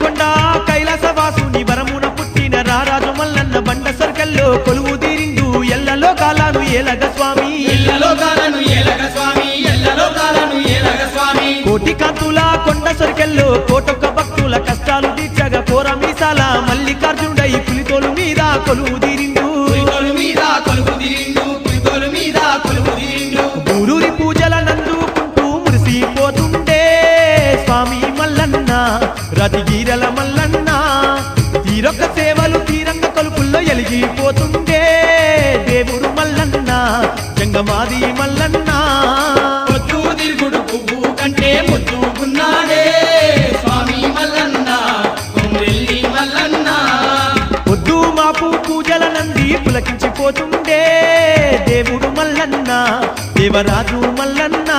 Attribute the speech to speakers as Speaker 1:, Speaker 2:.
Speaker 1: కొండ కైలాసవాసుని వరమున పుట్టిన రారాజు మల్లన్న బండ సర్కల్లో కొలువు తీరిండు ఎల్లలో కాలాను ఏలగ స్వామి కోటి కాంతుల కొండ సర్కల్లో కోటొక్క భక్తుల కష్టాలు తీర్చగా కోర మీసాల మల్లికార్జునుడై పులితోలు మీద కొలువు తీరిండు ఊరూరి పూజల నందుకుంటూ మురిసిపోతుండే స్వామి మల్లన్న రతిగీరల మల్లన్న తీరొక్క సేవలు తీరంగ కొలుపుల్లో ఎలిగిపోతుండే దేవుడు మల్లన్న జంగమాది మల్లన్న
Speaker 2: పొద్దు తిరుగుడు పువ్వు కంటే ముద్దుకున్నాడే స్వామి మల్లన్న కొమ్రెల్లి మల్లన్న
Speaker 1: పొద్దు మాపు పూజల నంది పులకించిపోతుండే దేవుడు మల్లన్న దేవరాజు మల్లన్న